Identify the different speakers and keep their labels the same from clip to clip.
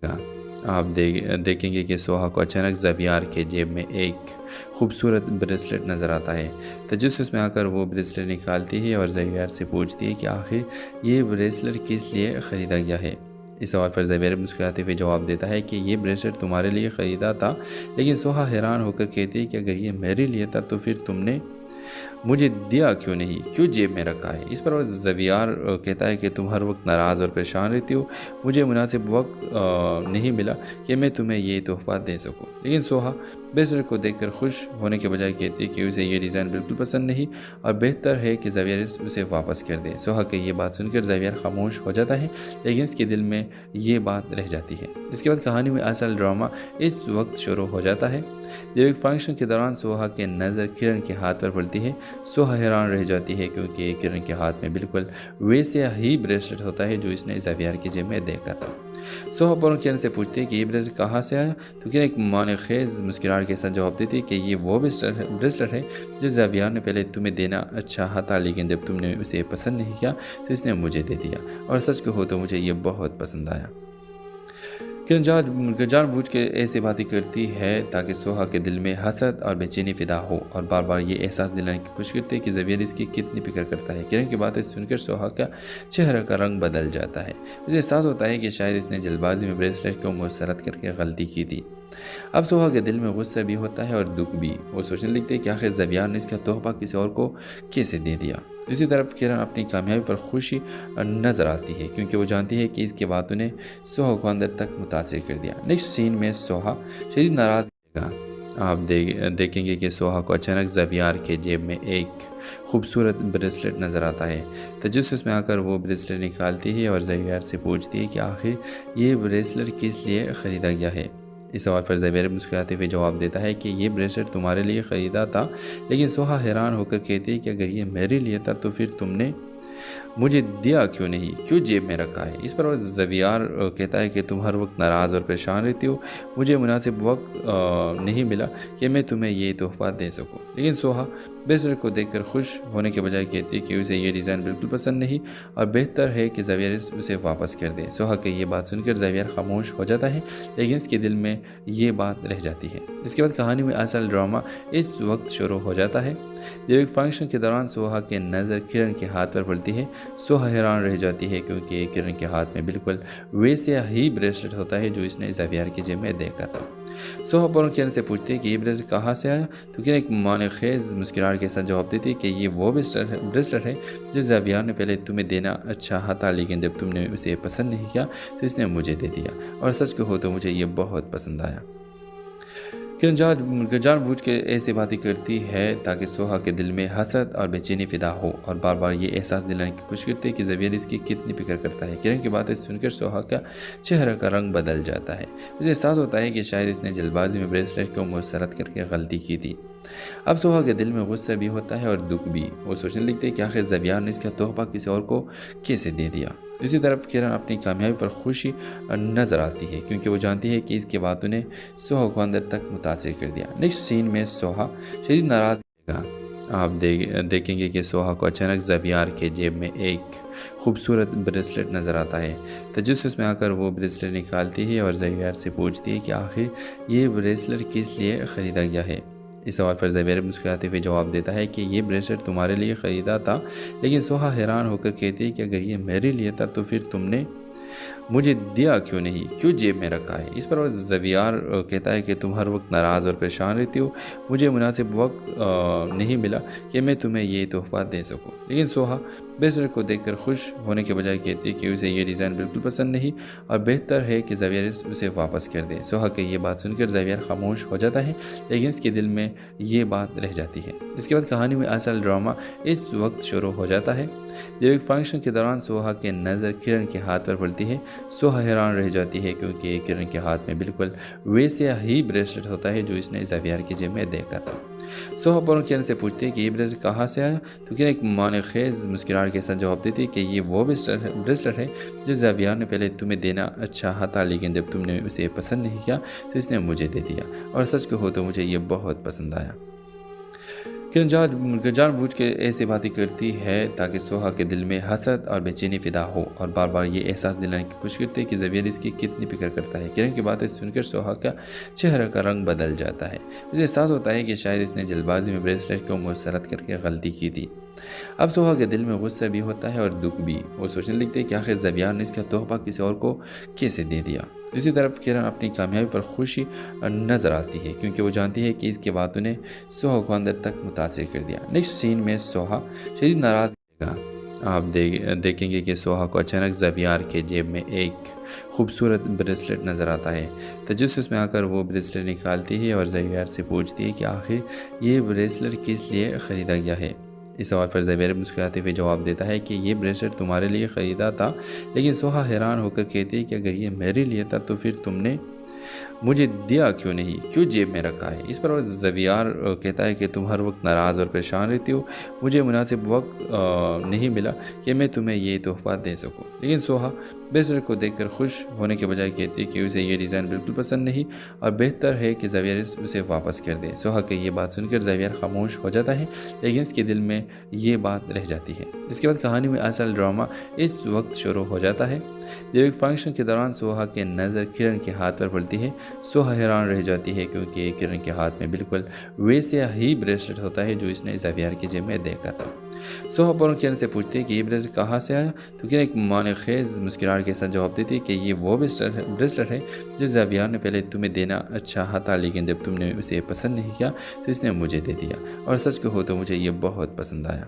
Speaker 1: گا۔ آپ دیکھیں گے کہ سوہا کو اچانک زویار کے جیب میں ایک خوبصورت بریسلٹ نظر آتا ہے۔ تجسس میں آ کر وہ بریسلٹ نکالتی ہے اور زویار سے پوچھتی ہے کہ آخر یہ بریسلٹ کس لیے خریدا گیا ہے۔ اس سوال پر زویار مسکراتے ہوئے جواب دیتا ہے کہ یہ بریسلٹ تمہارے لیے خریدا تھا، لیکن سوہا حیران ہو کر کہتی ہے کہ اگر یہ میرے لیے تھا تو پھر تم نے مجھے دیا کیوں نہیں، کیوں جیب میں رکھا ہے؟ اس پر زویار کہتا ہے کہ تم ہر وقت ناراض اور پریشان رہتی ہو، مجھے مناسب وقت نہیں ملا کہ میں تمہیں یہ تحفہ دے سکوں۔ لیکن سوہا بریسلٹ کو دیکھ کر خوش ہونے کے بجائے کہتی ہے کہ اسے یہ ڈیزائن بالکل پسند نہیں اور بہتر ہے کہ زویار اسے واپس کر دے۔ سوہا کی یہ بات سن کر زویار خاموش ہو جاتا ہے، لیکن اس کے دل میں یہ بات رہ جاتی ہے۔ اس کے بعد کہانی میں اصل ڈرامہ اس وقت شروع ہو جاتا ہے جب ایک فنکشن کے دوران سوہا کی نظر کرن کے ہاتھ پر پڑتی ہے۔ سوہا حیران رہ جاتی ہے کیونکہ کرن کے ہاتھ میں بالکل ویسے ہی بریسلٹ ہوتا ہے جو اس نے زویار کی جیب میں دیکھا تھا۔ سوہا فوراً کرن سے پوچھتی ہے کہ یہ بریسلٹ کہاں سے آیا، تو کرن ایک معنی خیز مسکراہٹ کے ساتھ جواب دیتی ہے کہ یہ وہ بریسلٹ ہے جو زویار نے پہلے تمہیں دینا چاہا تھا، لیکن جب تم نے اسے پسند نہیں کیا تو اس نے مجھے دے دیا، اور سچ کہو تو مجھے یہ بہت پسند آیا۔ کرن جان بوجھ کے ایسی باتیں کرتی ہے تاکہ سوہا کے دل میں حسد اور بے چینی پیدا ہو، اور بار بار یہ احساس دلانے کی کوشش کرتی ہے کہ زویار اس کی کتنی فکر کرتا ہے۔ کرن کی باتیں سن کر سوہا کا چہرہ کا رنگ بدل جاتا ہے۔ اسے احساس ہوتا ہے کہ شاید اس نے جلد بازی میں بریسلٹ کو مسترد کر کے غلطی کی تھی۔ اب سوہا کے دل میں غصہ بھی ہوتا ہے اور دکھ بھی۔ وہ سوچنے لگتی ہے کہ آخر زویار نے اس کا تحفہ کسی اور کو کیسے دے دیا۔ اسی طرف کرن اپنی کامیابی پر خوشی نظر آتی ہے کیونکہ وہ جانتی ہے کہ اس کی باتوں نے سوہا کو اندر تک متاثر کر دیا۔ نیکسٹ سین میں سوہا شدید ناراض گا۔ آپ دیکھیں گے کہ سوہا کو اچانک زویار کے جیب میں ایک خوبصورت بریسلٹ نظر آتا ہے۔ تجسس میں آ کر وہ بریسلٹ نکالتی ہے اور زویار سے پوچھتی ہے کہ آخر یہ بریسلٹ کس لیے خریدا گیا ہے۔ اس سوال پر زویار مسکراتے ہوئے جواب دیتا ہے کہ یہ بریسلٹ تمہارے لیے خریدا تھا، لیکن سوہا حیران ہو کر کہتی ہے کہ اگر یہ میرے لیے تھا تو پھر تم نے مجھے دیا کیوں نہیں، کیوں جیب میں رکھا ہے؟ اس پر زویار کہتا ہے کہ تم ہر وقت ناراض اور پریشان رہتی ہو، مجھے مناسب وقت نہیں ملا کہ میں تمہیں یہ تحفہ دے سکوں۔ لیکن سوہا بریسلٹ کو دیکھ کر خوش ہونے کے بجائے کہتی ہے کہ اسے یہ ڈیزائن بالکل پسند نہیں اور بہتر ہے کہ زویار اسے واپس کر دے۔ سوہا کی یہ بات سن کر زویار خاموش ہو جاتا ہے، لیکن اس کے دل میں یہ بات رہ جاتی ہے۔ اس کے بعد کہانی میں اصل ڈرامہ اس وقت شروع ہو جاتا ہے جب ایک فنکشن کے دوران سوہا کی نظر کرن کے ہاتھ پر پڑتی ہے۔ سوہا حیران رہ جاتی ہے کیونکہ کرن کے ہاتھ میں بالکل ویسے ہی بریسلٹ ہوتا ہے جو اس نے زویار کی جیب میں دیکھا تھا۔ سوہا فوراً کرن سے پوچھتی ہے کہ یہ بریسلٹ کہاں سے آیا، تو کرن ایک معنی خیز مسکراہٹ کے ساتھ جواب دیتی ہے کہ یہ وہ بریسلٹ ہے جو زویار نے پہلے تمہیں دینا چاہا تھا، لیکن جب تم نے اسے پسند نہیں کیا تو اس نے مجھے دے دیا، اور سچ کہو تو مجھے یہ بہت پسند آیا۔ کرن جان بوجھ کے ایسی باتیں کرتی ہے تاکہ سوہا کے دل میں حسد اور بے چینی پیدا ہو، اور بار بار یہ احساس دلانے کی کوشش کرتی ہے کہ زویار اس کی کتنی فکر کرتا ہے۔ کرن کی باتیں سن کر سوہا کا چہرہ کا رنگ بدل جاتا ہے۔ اسے احساس ہوتا ہے کہ شاید اس نے جلد بازی میں بریسلٹ کو مسترد کر کے غلطی کی تھی۔ اب سوہا کے دل میں غصہ بھی ہوتا ہے اور دکھ بھی۔ وہ سوچنے لگتی ہے کہ آخر زویار نے اس کا تحفہ کسی اور کو کیسے دے دیا۔ اسی طرف کرن اپنی کامیابی پر خوشی نظر آتی ہے کیونکہ وہ جانتی ہے کہ اس کی باتوں نے سوہا کو اندر تک متاثر کر دیا۔ نیکسٹ سین میں سوہا شدید ناراض گا۔ آپ دیکھیں گے کہ سوہا کو اچانک زویار کے جیب میں ایک خوبصورت بریسلٹ نظر آتا ہے۔ تجسس میں آ کر وہ بریسلٹ نکالتی ہے اور زویار سے پوچھتی ہے کہ آخر یہ بریسلٹ کس لیے خریدا گیا ہے۔ اس سوال پر زویار مسکراتے ہوئے جواب دیتا ہے کہ یہ بریسلٹ تمہارے لیے خریدا تھا، لیکن سوہا حیران ہو کر کہتی ہے کہ اگر یہ میرے لیے تھا تو پھر تم نے مجھے دیا کیوں نہیں، کیوں جیب میں رکھا ہے؟ اس پر زویار کہتا ہے کہ تم ہر وقت ناراض اور پریشان رہتی ہو، مجھے مناسب وقت نہیں ملا کہ میں تمہیں یہ تحفہ دے سکوں۔ لیکن سوہا بریسلٹ کو دیکھ کر خوش ہونے کے بجائے کہتی ہے کہ اسے یہ ڈیزائن بالکل پسند نہیں اور بہتر ہے کہ زویار اسے واپس کر دے۔ سوہا کی یہ بات سن کر زویار خاموش ہو جاتا ہے، لیکن اس کے دل میں یہ بات رہ جاتی ہے۔ اس کے بعد کہانی میں اصل ڈرامہ اس وقت شروع ہو جاتا ہے جب ایک فنکشن کے دوران سوہا کی نظر کرن کے ہاتھ پر پڑتی ہے۔ سوہا حیران رہ جاتی ہے کیونکہ کرن کے ہاتھ میں بالکل ویسے ہی بریسلٹ ہوتا ہے جو اس نے زویار کی جیب میں دیکھا تھا۔ سوہا فوراً کرن سے پوچھتی ہے کہ یہ بریسلٹ کہاں سے آیا، تو کرن ایک معنی خیز مسکراہٹ کے ساتھ جواب دیتی ہے کہ یہ وہ بریسلٹ ہے جو زویار نے پہلے تمہیں دینا چاہا تھا، لیکن جب تم نے اسے پسند نہیں کیا تو اس نے مجھے دے دیا، اور سچ کہو تو مجھے یہ بہت پسند آیا۔ کہ جان بوجھ کے ایسی باتیں کرتی ہے تاکہ سوہا کے دل میں حسد اور بے چینی پیدا ہو اور بار بار یہ احساس دلانے کی کوشش کرتی ہے کہ زویل اس کی کتنی فکر کرتا ہے۔ کرن کی باتیں سن کر سوہا کا چہرہ کا رنگ بدل جاتا ہے۔ اسے احساس ہوتا ہے کہ شاید اس نے جلد بازی میں بریسلیٹ کو مسترد کر کے غلطی کی تھی۔ اب سوہا کے دل میں غصہ بھی ہوتا ہے اور دکھ بھی۔ وہ سوچنے لگتے ہے کہ آخر زویار نے اس کا تحفہ کسی اور کو کیسے دے دیا۔ اسی طرف کرن اپنی کامیابی پر خوشی نظر آتی ہے کیونکہ وہ جانتی ہے کہ اس کی باتوں نے سوہا کو اندر تک متاثر کر دیا۔ نیکسٹ سین میں سوہا شدید ناراض ہوگا۔ آپ دیکھیں گے کہ سوہا کو اچانک زویار کے جیب میں ایک خوبصورت بریسلیٹ نظر آتا ہے۔ تجسس میں آ کر وہ بریسلیٹ نکالتی ہے اور زویار سے پوچھتی ہے کہ آخر یہ بریسلیٹ کس لیے خریدا گیا ہے۔ اس سوال پر زویار مسکراتے ہوئے جواب دیتا ہے کہ یہ بریسلیٹ تمہارے لیے خریدا تھا، لیکن سوہا حیران ہو کر کہتی ہے کہ اگر یہ میرے لیے تھا تو پھر تم نے مجھے دیا کیوں نہیں، کیوں جیب میں رکھا ہے۔ اس پر زویار کہتا ہے کہ تم ہر وقت ناراض اور پریشان رہتی ہو، مجھے مناسب وقت نہیں ملا کہ میں تمہیں یہ تحفہ دے سکوں۔ لیکن سوہا بریسلیٹ کو دیکھ کر خوش ہونے کے بجائے کہتی ہے کہ اسے یہ ڈیزائن بالکل پسند نہیں اور بہتر ہے کہ زویار اسے واپس کر دے۔ سوہا کی یہ بات سن کر زویار خاموش ہو جاتا ہے، لیکن اس کے دل میں یہ بات رہ جاتی ہے۔ اس کے بعد کہانی میں اصل ڈرامہ اس وقت شروع ہو جاتا ہے جب ایک فنکشن کے دوران سوہا کی نظر کرن کے ہاتھ پر پڑتی ہے۔ سوہا حیران رہ جاتی ہے کیونکہ کرن کے ہاتھ میں بالکل ویسے ہی بریسلیٹ ہوتا ہے جو اس نے زویار کی جیب میں دیکھا تھا۔ سوہا فوراً کرن سے پوچھتی ہے کہ یہ بریسلیٹ کہاں سے آیا، تو کرن ایک معنی خیز مسکراہٹ کے ساتھ جواب دیتی ہے کہ یہ وہ بریسلیٹ ہے جو زویار نے پہلے تمہیں دینا چاہا تھا، لیکن جب تم نے اسے پسند نہیں کیا تو اس نے مجھے دے دیا، اور سچ کہو تو مجھے یہ بہت پسند آیا۔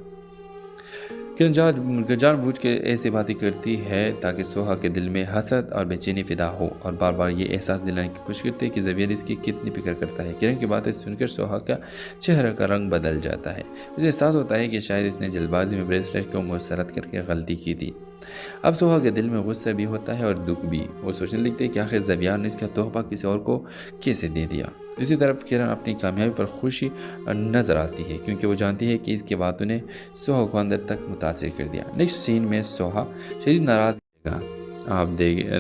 Speaker 1: کرن جان بوجھ کے ایسی باتیں کرتی ہے تاکہ سوہا کے دل میں حسد اور بے چینی پیدا ہو اور بار بار یہ احساس دلانے کی کوشش کرتی ہے کہ زویل اس کی کتنی فکر کرتا ہے۔ کرن کی باتیں سن کر سوہا کا چہرہ کا رنگ بدل جاتا ہے۔ اسے احساس ہوتا ہے کہ شاید اس نے جلد بازی میں بریسلیٹ کو مسترد کر کے غلطی کی تھی۔ اب سوہا کے دل میں غصہ بھی ہوتا ہے اور دکھ بھی۔ وہ سوچنے لگتے ہے کہ آخر زویار نے اس کا تحفہ کسی اور کو کیسے دے دیا۔ اسی طرف کرن اپنی کامیابی پر خوشی نظر آتی ہے کیونکہ وہ جانتی ہے کہ اس کی باتوں نے سوہا کو اندر تک متاثر کر دیا۔ نیکسٹ سین میں سوہا شدید ناراض ہوگا۔ آپ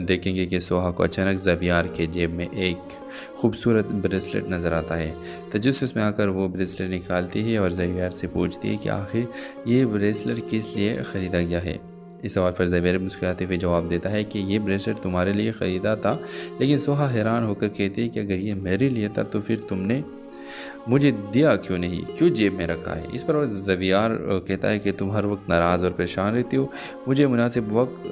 Speaker 1: دیکھیں گے کہ سوہا کو اچانک زویار کے جیب میں ایک خوبصورت بریسلیٹ نظر آتا ہے۔ تجسس میں آ کر وہ بریسلیٹ نکالتی ہے اور زویار سے پوچھتی ہے کہ آخر یہ بریسلیٹ کس لیے خریدا گیا ہے۔ اس سوال پر زویار مسکراتے ہوئے جواب دیتا ہے کہ یہ بریسلیٹ تمہارے لیے خریدا تھا، لیکن سوہا حیران ہو کر کہتی ہے کہ اگر یہ میرے لیے تھا تو پھر تم نے مجھے دیا کیوں نہیں، کیوں جیب میں رکھا ہے۔ اس پر زویار کہتا ہے کہ تم ہر وقت ناراض اور پریشان رہتی ہو، مجھے مناسب وقت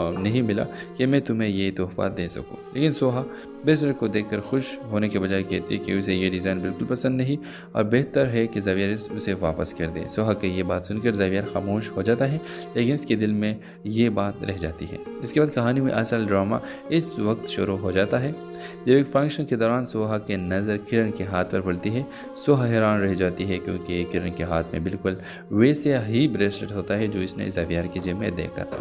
Speaker 1: نہیں ملا کہ میں تمہیں یہ تحفہ دے سکوں۔ لیکن سوہا بریسلیٹ کو دیکھ کر خوش ہونے کے بجائے کہتی ہے کہ اسے یہ ڈیزائن بالکل پسند نہیں اور بہتر ہے کہ زویار اسے واپس کر دے۔ سوہا کی یہ بات سن کر زویار خاموش ہو جاتا ہے، لیکن اس کے دل میں یہ بات رہ جاتی ہے۔ اس کے بعد کہانی میں اصل ڈرامہ اس وقت شروع ہو جاتا ہے جب ایک فنکشن کے دوران سوہا کی نظر کرن کے ہاتھ پر پڑتی ہے۔ سوہا حیران رہ جاتی ہے کیونکہ کرن کے ہاتھ میں بالکل ویسے ہی بریسلیٹ ہوتا ہے جو اس نے زویار کی جیب میں دیکھا تھا۔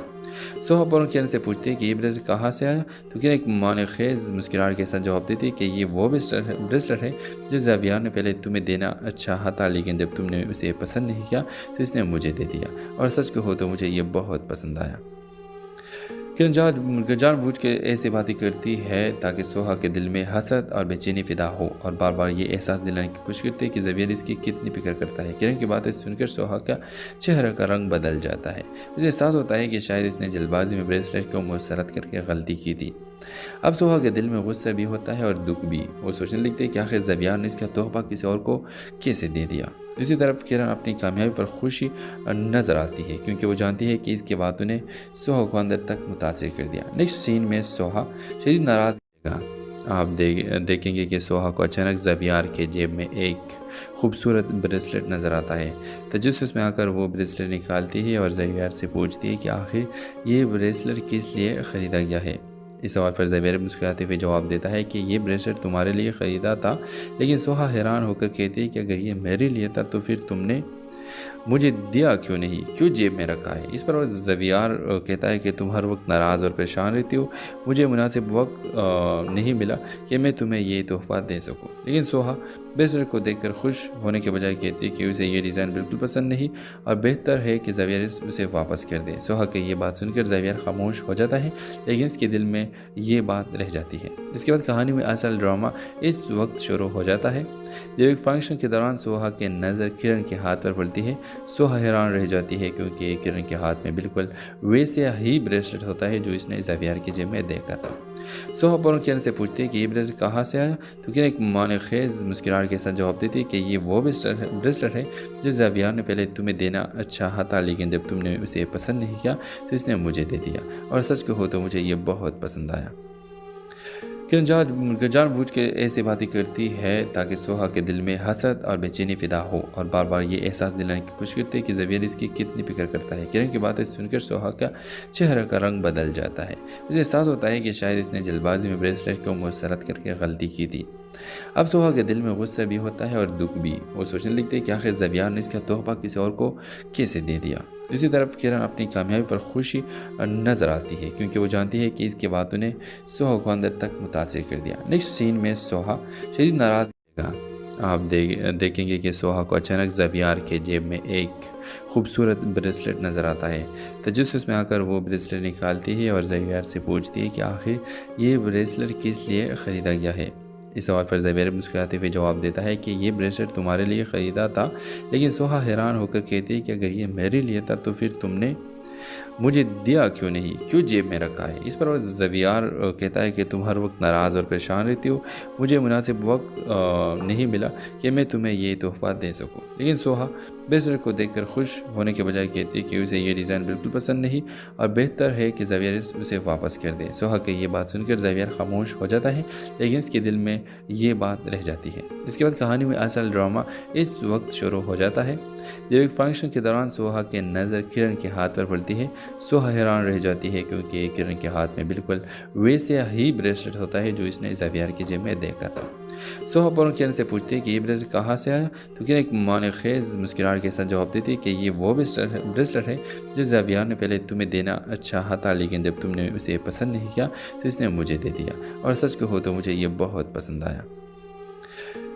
Speaker 1: سوہا فوراً کرن سے پوچھتی ہے کہ یہ بریسلیٹ کہاں سے آیا، تو کرن ایک معنی خیز مسکراہٹ کے ساتھ جواب دیتی ہے کہ یہ وہ بریسلیٹ ہے جو زویار نے پہلے تمہیں دینا چاہا تھا، لیکن جب تم نے اسے پسند نہیں کیا تو اس نے مجھے دے دیا، اور سچ کہو تو مجھے یہ بہت پسند آیا۔ کرن جان بوجھ کے ایسی باتیں کرتی ہے تاکہ سوہا کے دل میں حسد اور بے چینی پیدا ہو اور بار بار یہ احساس دلانے کی کوشش کرتی ہے کہ زویل اس کی کتنی فکر کرتا ہے۔ کرن کی باتیں سن کر سوہا کا چہرہ کا رنگ بدل جاتا ہے۔ اسے احساس ہوتا ہے کہ شاید اس نے جلد بازی میں بریسلیٹ کو مسترد کر کے غلطی کی تھی۔ اب سوہا کے دل میں غصہ بھی ہوتا ہے اور دکھ بھی۔ وہ سوچنے لگتے ہے کہ آخر زویار نے اس کا تحفہ کسی اور کو کیسے دے دیا۔ اسی طرف کرن اپنی کامیابی پر خوشی نظر آتی ہے کیونکہ وہ جانتی ہے کہ اس کی باتوں نے سوہا کو اندر تک متاثر کر دیا۔ نیکسٹ سین میں سوہا شدید ناراض ہوگا۔ آپ دیکھیں گے کہ سوہا کو اچانک زویار کے جیب میں ایک خوبصورت بریسلیٹ نظر آتا ہے۔ تجسس میں آ کر وہ بریسلیٹ نکالتی ہے اور زویار سے پوچھتی ہے کہ آخر یہ بریسلیٹ کس لیے خریدا گیا ہے۔ اس سوال پر زویار مسکراتے ہوئے جواب دیتا ہے کہ یہ بریسلیٹ تمہارے لیے خریدا تھا، لیکن سوہا حیران ہو کر کہتی ہے کہ اگر یہ میرے لیے تھا تو پھر تم نے مجھے دیا کیوں نہیں، کیوں جیب میں رکھا ہے۔ اس پر زویار کہتا ہے کہ تم ہر وقت ناراض اور پریشان رہتی ہو، مجھے مناسب وقت نہیں ملا کہ میں تمہیں یہ تحفہ دے سکوں۔ لیکن سوہا ब्रेसलेट को देखकर खुश होने के बजाय कहती है कि उसे ये डिज़ाइन बिल्कुल पसंद नहीं और बेहतर है कि ज़ेवियर उसे वापस कर दे। सोहा की ये बात सुनकर ज़ेवियर खामोश हो जाता है, लेकिन इसके दिल में ये बात रह जाती है। इसके बाद कहानी में असल ड्रामा इस वक्त शुरू हो जाता है जब एक फंक्शन के दौरान सोहा की नज़र किरण के हाथ पर पड़ती है। सोहा हैरान रह जाती है क्योंकि किरण के हाथ में बिल्कुल वैसे ही ब्रेसलेट होता है जो इसने ज़ेवियर की जेब में देखा था। सोहा फौरन किरण से पूछती है कि ये ब्रेसलेट कहाँ से आया, तो किरण एक मानेखेज़ मुस्कुराहट के साथ जवाब देती है कि ये वो ब्रेसलेट है जो ज़ेवियर ने पहले तुम्हें देना चाहा था, लेकिन जब तुमने उसे पसंद नहीं किया तो इसने मुझे दे दिया, और सच कहो तो मुझे ये बहुत पसंद आया। किरण जानबूझ के ऐसी बातें करती है ताकि सोहा के दिल में हसद और बेचैनी फिदा हो, और बार बार ये एहसास दिलाने की कोशिश करती है कि ज़ेवियर इसकी कितनी फिक्र करता है। किरण की बातें सुनकर सोहा का चेहरा का रंग बदल जाता है। उसे एहसास होता है कि शायद इसने जल्दबाजी में ब्रेसलेट को मुस्तरद करके गलती की थी। अब सोहा के दिल में गुस्सा भी होता है और दुख भी। वो सोचने लगती है कि आखिर ज़ेवियर ने इसका तोहफा किसी और को कैसे दे दिया। दूसरी तरफ किरण अपनी कामयाबी पर खुशी नज़र आती है क्योंकि वो जानती है कि इसकी बातों ने सोहा को अंदर तक मुतासिर कर दिया। नेक्स्ट सीन में सोहा शदीद नाराज़ रहेगा। आप देखेंगे कि सोहा को अचानक ज़ेवियर के जेब में एक खूबसूरत ब्रेसलेट नज़र आता है। तजस्सुस में आकर वो ब्रेसलेट निकालती है और ज़ेवियर से पूछती है कि आखिर ये ब्रेसलेट किस लिए ख़रीदा गया है। इस सवाल पर ज़ेवियर मुस्कुराते हुए जवाब देता है कि ये ब्रेसलेट तुम्हारे लिए ख़रीदा था, लेकिन सोहा हैरान होकर कहती है कि अगर ये मेरे लिए था तो फिर तुमने मुझे दिया क्यों नहीं, क्यों जेब में रखा है। इस पर ज़ेवियर कहता है कि तुम हर वक्त नाराज़ और परेशान रहती हो, मुझे मुनासिब वक्त नहीं मिला कि मैं तुम्हें ये तोहफ़ा दे सकूं। लेकिन सोहा ब्रेसलेट को देखकर खुश होने के बजाय कहती है कि उसे ये डिज़ाइन बिल्कुल पसंद नहीं और बेहतर है कि ज़ेवियर उसे वापस कर दे। सोहा की ये बात सुनकर ज़ेवियर खामोश हो जाता है, लेकिन इसके दिल में ये बात रह जाती है। इसके बाद कहानी में असल ड्रामा इस वक्त शुरू हो जाता है जब एक फंक्शन के दौरान सोहा की नज़र किरण के हाथ पर पड़ती है। सोहा हैरान रह जाती है क्योंकि किरण के हाथ में बिल्कुल वैसे ही ब्रेसलेट होता है जो इसने ज़ेवियर की जेब में देखा था। सोहा फौरन किरण से पूछती है कि ये ब्रेसलेट कहाँ से आया, तो किरण एक मानेखेज़ मुस्कुराहट के साथ जवाब देती है कि ये वो ब्रेसलेट है जो ज़ेवियर ने पहले तुम्हें देना चाहा था, लेकिन जब तुमने उसे पसंद नहीं किया तो इसने मुझे दे दिया, और सच कहो तो मुझे ये बहुत पसंद आया।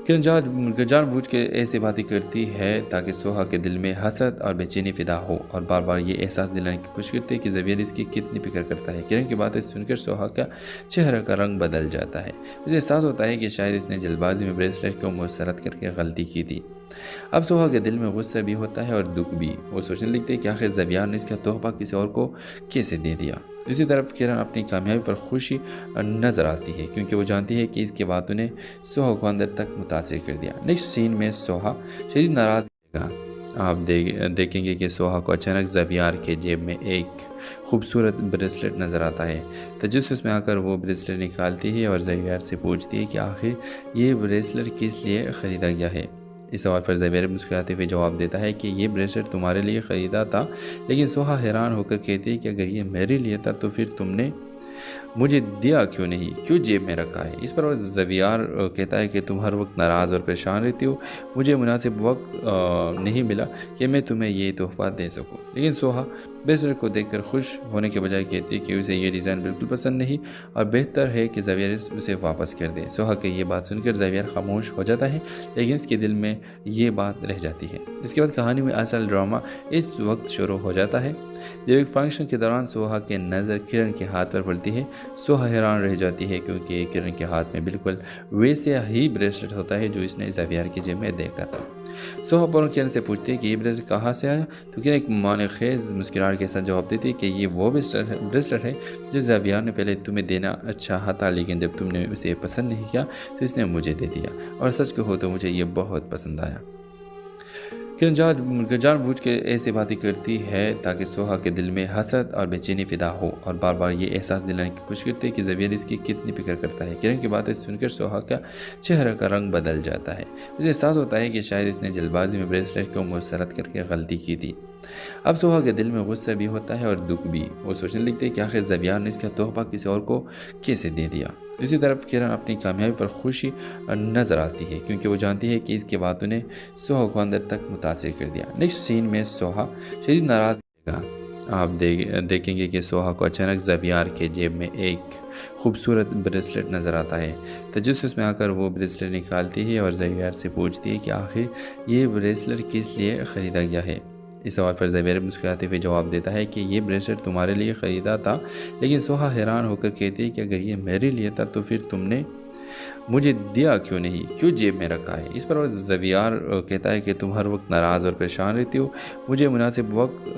Speaker 1: किरण जानबूझ के ऐसी बातें करती है ताकि सोहा के दिल में हसद और बेचैनी फिदा हो, और बार बार ये एहसास दिलाने की कोशिश करती है कि ज़ेवियर इसकी कितनी फिक्र करता है। किरण की बातें सुनकर सोहा का चेहरा का रंग बदल जाता है। उसे एहसास होता है कि शायद इसने जल्दबाजी में ब्रेसलेट को मुस्तरद करके गलती की थी। अब सोहा के दिल में गुस्सा भी होता है और दुख भी। वो सोचने लगती है कि आखिर ज़ेवियर ने इसका तोहफ़ा किसी और को कैसे दे दिया। दूसरी तरफ किरण अपनी कामयाबी पर खुशी नज़र आती है क्योंकि वो जानती है कि इसकी बातों ने सोहा को अंदर तक मुतासिर कर दिया। नेक्स्ट सीन में सोहा शदीद नाराज़ रहेगा। आप देखेंगे कि सोहा को अचानक ज़ेवियर के जेब में एक खूबसूरत ब्रेसलेट नज़र आता है। तजस्सुस में आकर वो ब्रेसलेट निकालती है और ज़ेवियर से पूछती है कि आखिर ये ब्रेसलेट किस लिए ख़रीदा गया है। इस सवाल पर ज़ेवियर मुस्कुराते हुए जवाब देता है कि ये ब्रेसलेट तुम्हारे लिए ख़रीदा था, लेकिन सोहा हैरान होकर कहती है कि अगर ये मेरे लिए था तो फिर तुमने मुझे दिया क्यों नहीं, क्यों जेब में रखा है। इस पर ज़ेवियर कहता है कि तुम हर वक्त नाराज़ और परेशान रहती हो, मुझे मुनासिब वक्त नहीं मिला कि मैं तुम्हें ये तोहफ़ा दे सकूं। लेकिन सोहा ब्रेसलेट को देखकर खुश होने के बजाय कहती है कि उसे ये डिज़ाइन बिल्कुल पसंद नहीं और बेहतर है कि ज़ेवियर उसे वापस कर दे। सोहा की ये बात सुनकर ज़ेवियर खामोश हो जाता है, लेकिन इसके दिल में ये बात रह जाती है। इसके बाद कहानी में असल ड्रामा इस वक्त शुरू हो जाता है जब एक फंक्शन के दौरान सोहा की नज़र किरण के हाथ पर पड़ती है। सोहा हैरान रह जाती है क्योंकि किरण के हाथ में बिल्कुल वैसे ही ब्रेसलेट होता है जो इसने ज़ेवियर की जेब में देखा था। सोहा फौरन किरण से पूछती है कि ये ब्रेसलेट कहाँ से आया, तो किरण एक मानेखेज़ मुस्कुराहट के साथ जवाब देती है कि ये वो ब्रेसलेट है जो ज़ेवियर ने पहले तुम्हें देना चाहा था, लेकिन जब तुमने उसे पसंद नहीं किया तो इसने मुझे दे दिया, और सच कहो तो मुझे ये बहुत पसंद आया। किरण जानबूझ के ऐसी बातें करती है ताकि सोहा के दिल में हसद और बेचैनी फिदा हो, और बार बार ये एहसास दिलाने की कोशिश करती है कि ज़ेवियर इसकी कितनी फिक्र करता है। किरण की बातें सुनकर सोहा का चेहरा का रंग बदल जाता है। उसे एहसास होता है कि शायद इसने जल्दबाजी में ब्रेसलेट को मुस्तरद करके गलती की थी। अब सोहा के दिल में गुस्सा भी होता है और दुख भी। वो सोचने लगती है कि आखिर ज़ेवियर ने इसका तोहफ़ा किसी और को कैसे दे दिया। दूसरी तरफ किरण अपनी कामयाबी पर खुशी नज़र आती है क्योंकि वो जानती है कि इसकी बातों ने सोहा को अंदर तक मुतासिर कर दिया। नेक्स्ट सीन में सोहा शदीद नाराज़ रहेगा। आप देखेंगे कि सोहा को अचानक ज़ेवियर के जेब में एक खूबसूरत ब्रेसलेट नज़र आता है। तजस्सुस में आकर वो ब्रेसलेट निकालती है और ज़ेवियर से पूछती है कि आखिर ये ब्रेसलेट किस लिए ख़रीदा गया है। इस सवाल पर ज़ेवियर मुस्कुराते हुए जवाब देता है कि ये ब्रेसलेट तुम्हारे लिए ख़रीदा था, लेकिन सोहा हैरान होकर कहती है कि अगर ये मेरे लिए था तो फिर तुमने मुझे दिया क्यों नहीं, क्यों जेब में रखा है। इस पर ज़ेवियर कहता है कि तुम हर वक्त नाराज़ और परेशान रहती हो, मुझे मुनासिब वक्त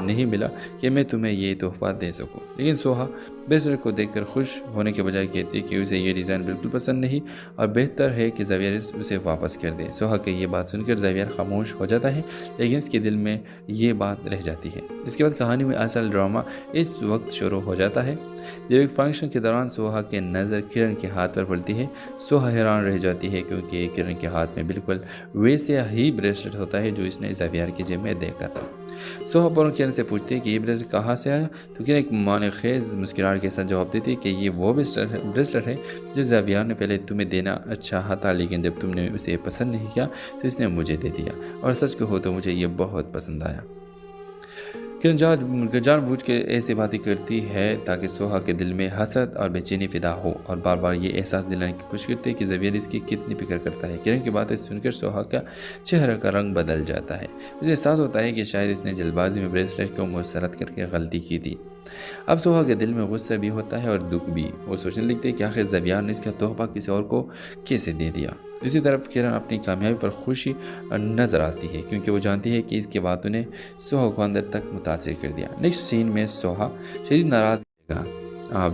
Speaker 1: नहीं मिला कि मैं तुम्हें ये तोहफ़ा दे सकूं। लेकिन सोहा ब्रेसलेट को देखकर खुश होने के बजाय कहती है कि उसे ये डिज़ाइन बिल्कुल पसंद नहीं और बेहतर है कि ज़ेवियर उसे वापस कर दे। सोहा की ये बात सुनकर ज़ेवियर खामोश हो जाता है, लेकिन इसके दिल में ये बात रह जाती है। इसके बाद कहानी में असल ड्रामा इस वक्त शुरू हो जाता है जब एक फंक्शन के दौरान सोहा की नज़र किरण के हाथ पर पड़ती है। सोहा हैरान रह जाती है क्योंकि किरण के हाथ में बिल्कुल वैसे ही ब्रेसलेट होता है जो इसने ज़ेवियर की जेब में देखा था। सोहा फौरन किरण से पूछती है कि ये ब्रेसलेट कहाँ से आया, तो किरण एक मानेखेज़ मुस्कुराहट के साथ जवाब देती है कि ये वो ब्रेसलेट है जो ज़ेवियर ने पहले तुम्हें देना चाहा था, लेकिन जब तुमने उसे पसंद नहीं किया तो इसने मुझे दे दिया, और सच कहो तो मुझे ये बहुत पसंद आया। किरण जानबूझ के ऐसी बातें करती है ताकि सोहा के दिल में हसद और बेचैनी फिदा हो, और बार बार ये एहसास दिलाने की कोशिश करती है कि ज़ेवियर इसकी कितनी फिक्र करता है। किरण की बातें सुनकर सोहा का चेहरे का रंग बदल जाता है। उसे एहसास होता है कि शायद इसने जल्दबाजी में ब्रेसलेट को मुस्तरद करके गलती की थी। अब सोहा के दिल में गुस्सा भी होता है और दुख भी। वो सोचने लगती है कि आखिर ज़ेवियर ने इसका तोहफा किसी और को कैसे दे दिया। दूसरी तरफ किरण अपनी कामयाबी पर खुशी नज़र आती है क्योंकि वो जानती है कि इसकी बातों ने सोहा को अंदर तक मुतासिर कर दिया। नेक्स्ट सीन में सोहा शदीद नाराज़ रहेगा। आप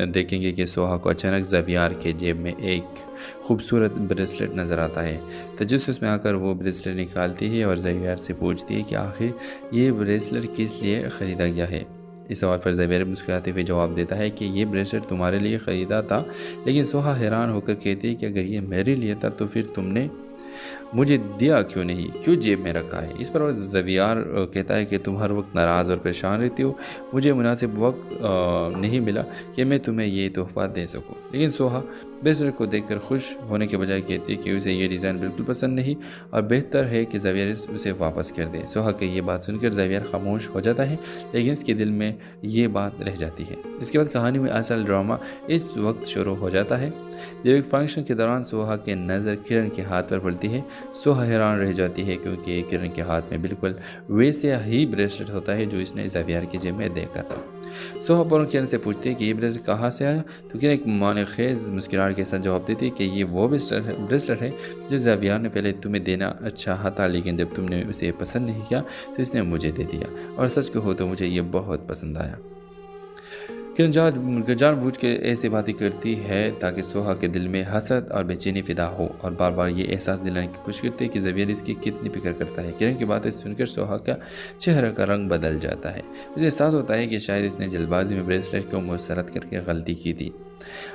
Speaker 1: देखेंगे कि सोहा को अचानक ज़ेवियर के जेब में एक खूबसूरत ब्रेसलेट नज़र आता है। तजस्सुस में आकर वो ब्रेसलेट निकालती है और ज़ेवियर से पूछती है कि आखिर ये ब्रेसलेट किस लिए ख़रीदा गया है। इस सवाल पर ज़ेवियर मुस्कुराते हुए जवाब देता है कि ये ब्रेसलेट तुम्हारे लिए ख़रीदा था, लेकिन सोहा हैरान होकर कहती है कि अगर ये मेरे लिए था तो फिर तुमने मुझे दिया क्यों नहीं, क्यों जेब में रखा है। इस पर ज़ेवियर कहता है कि तुम हर वक्त नाराज़ और परेशान रहती हो, मुझे मुनासिब वक्त नहीं मिला कि मैं तुम्हें ये तोहफ़ा दे सकूं। लेकिन सोहा ब्रेसलेट को देखकर खुश होने के बजाय कहती है कि उसे ये डिज़ाइन बिल्कुल पसंद नहीं और बेहतर है कि ज़ेवियर उसे वापस कर दे। सोहा की ये बात सुनकर ज़ेवियर खामोश हो जाता है, लेकिन इसके दिल में ये बात रह जाती है। इसके बाद कहानी में असल ड्रामा इस वक्त शुरू हो जाता है जब एक फंक्शन के दौरान सोहा की नज़र किरण के हाथ पर पड़ती है। सोहा हैरान रह जाती है क्योंकि किरण के हाथ में बिल्कुल वैसे ही ब्रेसलेट होता है जो इसने ज़ेवियर की जेब में देखा था। सोहा फौरन किरण से पूछती है कि ये ब्रेसलेट कहाँ से आया, तो किरण एक मानेखेज़ मुस्कुराहट के साथ जवाब देती है कि ये वो ब्रेसलेट है जो ज़ेवियर ने पहले तुम्हें देना चाहा था, लेकिन जब तुमने उसे पसंद नहीं किया तो इसने मुझे दे दिया, और सच कहो तो मुझे ये बहुत पसंद आया। किरण जानबूझ के ऐसी बातें करती है ताकि सोहा के दिल में हसद और बेचैनी फिदा हो, और बार बार ये एहसास दिलाने की कोशिश करती है कि ज़ेवियर इसकी कितनी फिक्र करता है। किरण की बातें सुनकर सोहा का चेहरे का रंग बदल जाता है। उसे एहसास होता है कि शायद इसने जल्दबाजी में ब्रेसलेट को मुस्तरद करके गलती की थी।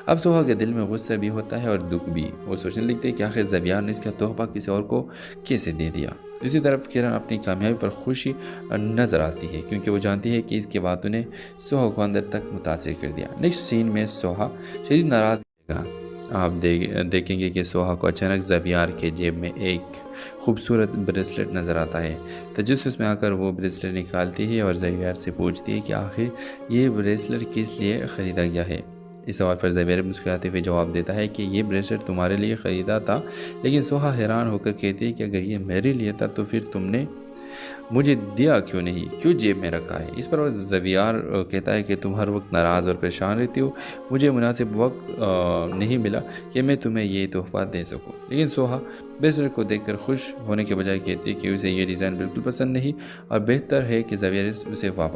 Speaker 1: अब सोहा के दिल में गुस्सा भी होता है और दुख भी। वो सोचने लगती है कि आखिर ज़ेवियर ने इसका तोहफ़ा किसी और को कैसे दे दिया। दूसरी तरफ किरण अपनी कामयाबी पर खुशी नज़र आती है क्योंकि वो जानती है कि इसकी बातों ने सोहा को अंदर तक मुतासिर कर दिया। नेक्स्ट सीन में सोहा शदीद नाराज़ रहेगा। आप देखेंगे कि सोहा को अचानक ज़ेवियर के जेब में एक खूबसूरत ब्रेसलेट नज़र आता है। तजस्सुस में आकर वो ब्रेसलेट निकालती है और ज़ेवियर से पूछती है कि आखिर ये ब्रेसलेट किस लिए ख़रीदा गया है। इस सवाल पर ज़ेवियर मुस्कुराते हुए जवाब देता है कि ये ब्रेसलेट तुम्हारे लिए ख़रीदा था, लेकिन सोहा हैरान होकर कहती है कि अगर ये मेरे लिए था तो फिर तुमने मुझे दिया क्यों नहीं, क्यों जेब में रखा है। इस पर ज़ेवियर कहता है कि तुम हर वक्त नाराज़ और परेशान रहती हो, मुझे मुनासिब वक्त नहीं मिला कि मैं तुम्हें ये तोहफ़ा दे सकूं। लेकिन सोहा ब्रेसलेट को देखकर खुश होने के बजाय कहती है कि उसे ये डिज़ाइन बिल्कुल पसंद नहीं और बेहतर है कि ज़ेवियर उसे वापस